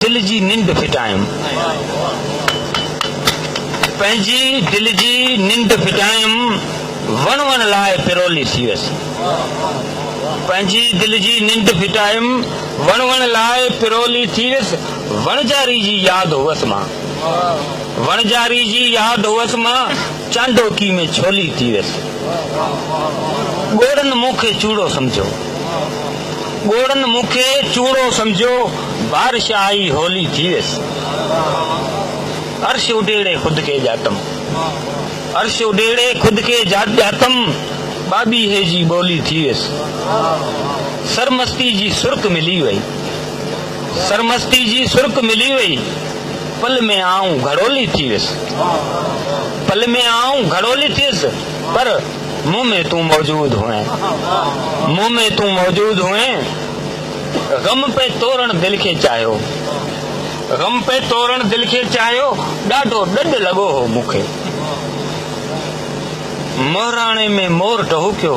दिल जी निंड फिटायम, पंहिंजी दिल जी निंड फिटायम, वण वण लाए पिरोली थी वसी। पंहिंजी दिल जी निंड फिटायम, वण वण लाए पिरोली थी वस। वणजारी जी याद होवस मां, वणजारी जी याद होवस मां, चांडोकी में छोली थी वस। गोड़न मूंखे चूड़ो समझो, गोड़न मूंखे चूड़ो समझो, बारिश आई होली थी वस। अर्श उडेड़े खुद के जातम, अर्श उडेड़े खुद के जातम, बाबी है जी बोली थी वस। सरमस्ती जी सुर्क मिली वई, सरमस्ती जी सुर्क मिली वई, पल में आऊं घड़ोली थी वस। पल में आऊं घड़ोली थीस, पर मुंह में तू मौजूद हुए, मुंह में तू मौजूद हुए। गम पे तोरण दिल के चाहियो, गम पे तोरण दिल के चाहियो, ॾाढो ॾंड लॻो हो मूंखे। मोहराणे में मोर टहुकियो,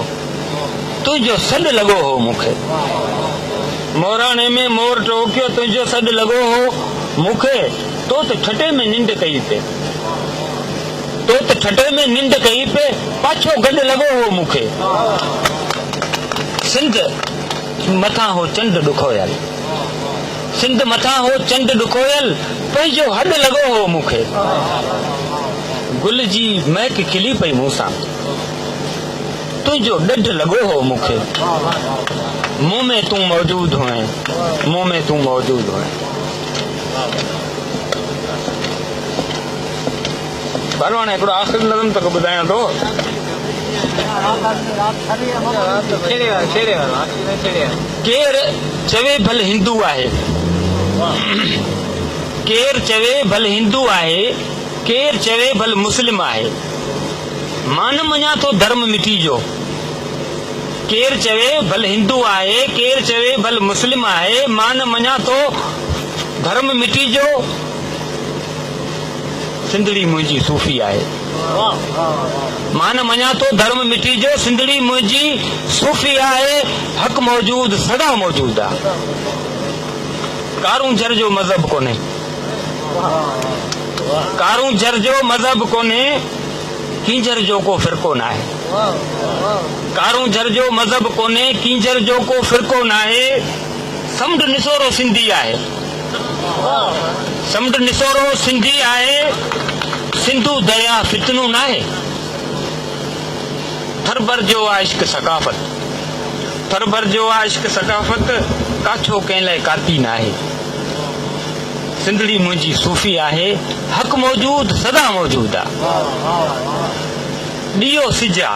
तुंहिंजो सॾु लॻो हो मूंखे। मोहराणे में मोर टहुकियो, तुंहिंजो सॾु लॻो हो मूंखे। तो त ठटे में निंड कई पे, तो त ठटे में निंड कई पे, पाछो गॾु लॻो हो मूंखे। सिंध मथां हो चंड ॾुखोयल, सिंध मथां हो चंड ॾुखोयल, पंहिंजो हॾ लॻो हो मूंखे। गुल जी महक खिली पई मूंसां, तुंहिंजो ॾढ लॻो हो मूंखे। मुंह में तू मौजूद हुए, मुंह में तू मौजूद हुए। भरवान हिकिड़ो आख़िरी नज़म तक ॿुधायां थो। केर चवे भल हिंदू आहे, केर चवे भल हिंदू आहे, केर चवे भल मुस्लिम आहे, मान मञा तो धर्म मिटी जो। केर चवे भल हिंदू आहे, केर चवे भल मुस्लिम आहे, मान मञा तो धर्म मिटी जो। सिंधड़ी मुंहिंजी सूफ़ी आहे, मान मञा तो धर्म मिटी जो। सिंधड़ी मुंहिंजी सूफ़ी आहे, हक़ मौजूद सदा मौजूद आहे। कारूं जर जो मज़हब कोन्हे, कारूं जर जो मज़हब कोन्हे, कींजर जो को फ़िरको नाहे। कारूं जर जो मज़हब कोन्हे, कींजर जो को फ़िरको नाहे। समुंड निसोरो सिंधी आहे, समुंड निसोरो सिंधी आहे, सिंधु दरिया फितनू नाहे। थरबर जो आहे इश्क सकाफ़त, थरबर जो आहे इश्क सकाफ़त, काछो कंहिं लाइ काती नाहे। सिंधड़ी मुंहिंजी सूफ़ी आहे, हक़ मौजूद सदा मौजूद आहे। ॾियो सिजा,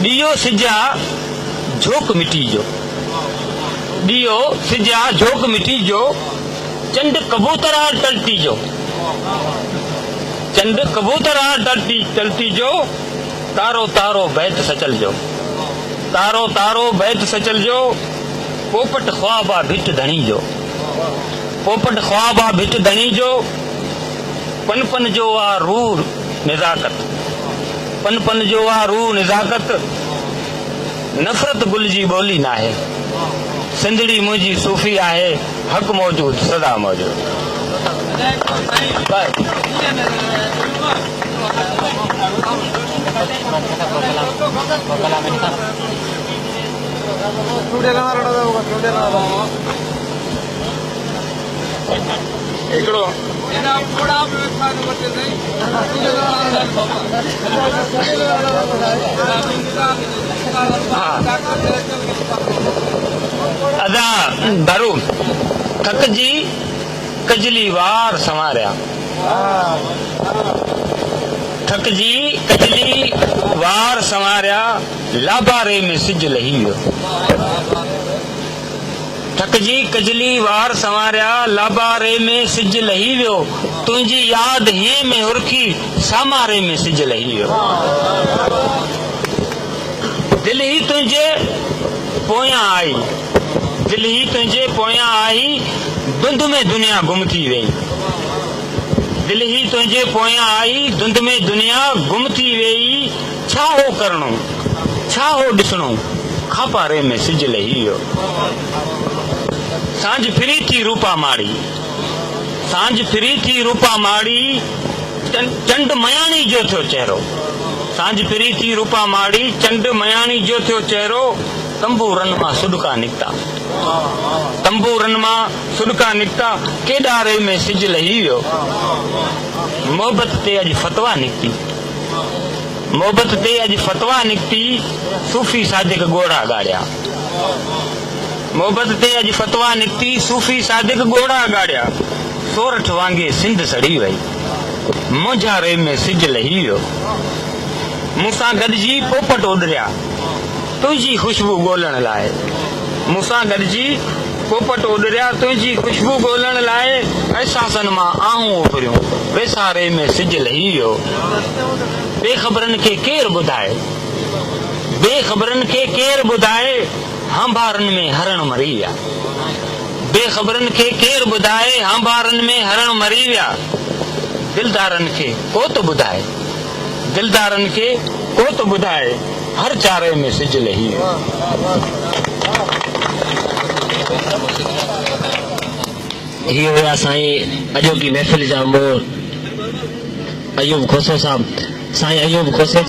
ॾियो सिजा झोक मिटी जो, ॾियो सिजा झोक मिटी जो। चंड कबूतरा टलती जो, चंड कबूतरा टलती जो। तारो तारो बैत सचल जो, तारो तारो बैत सचल जो। पोपट ख्वाबा भिट धणी जो, पोपट ख्वाबा भिट धणी जो। पन पन जो आ रूह निज़ाकत, पन पन जो आ रूह निज़ाकत, नफ़रत गुल जी ॿोली नाहे। सिंधड़ी मुंहिंजी सूफ़ी आहे, हक़ मौजूद सदा मौजूद। हिकिड़ो अदा भरू थकजी कजली वार संवारिया, थकजी कजली वार संवारिया, लाबारे में सिज लही वियो। थकजी कजली वार संवारिया, लाबारे में सिज लही वियो। तुंहिंजी याद हीअं में उरखी, सामारे में सिज लही वियो। दिल ही तुंहिंजे पोयां आई, दिल ही तुंहिंजे पोयां आई, धुंध में दुनिया गुम थी वई। दिल ही तुंहिंजे पोयां आई, धुंध में दुनिया गुम थी वई। छा हो करणो, छा हो ॾिसणो, खापारे में सिज लही वियो। सांझ फिरी थी रूपा माड़ी, सांझ फिरी थी रूपा माड़ी, चंड मयाणी जो थियो चेहरो, सांझ फिरी थी रूपा माड़ी, चंड मयाणी जो थियो चेहरो, तंबूरन मां सुडका निकता, तंबूरन मां सुडका निकता, केदारे में सिज लही वियो, मोहब्बत ते अज फतवा निकती, मोहब्बत ते अज फतवा निकती, सूफी सादिक गोड़ा गाड़िया, मोहब्बत ते अज फतवा निकती, सूफी सादिक गोड़ा गाड़िया, सोरठ वांगे सिंध सड़ी वई, मोजारे में सिज लही वियो, मूंसां गॾिजी पोपट उॾरिया, तुंहिंजी खुशबू ॻोल्हण लाइ, मूंसां गॾिजी पोपट उॾरिया, तुंहिंजी खुशबू ॻोल्हण लाइ, अहसासन मां आऊं उभरियूं, वेसारे में सिज लही वियो, बेख़बरनि खे केरु ॿुधाए, बेख़बरनि खे केरु ॿुधाए, हंभारनि में हरण मरी विया, बेख़बरनि खे केरु ॿुधाए, हंभारनि में हरण मरी विया, दिलदारनि खे को त ॿुधाए, दिलदारनि खे को त ॿुधाए, हर चारे में सिज लही वियो। इहो हुया साईं अॼोकी महफ़िल जा मोर अयूब खोसो साहब। साईं अयूब खोसे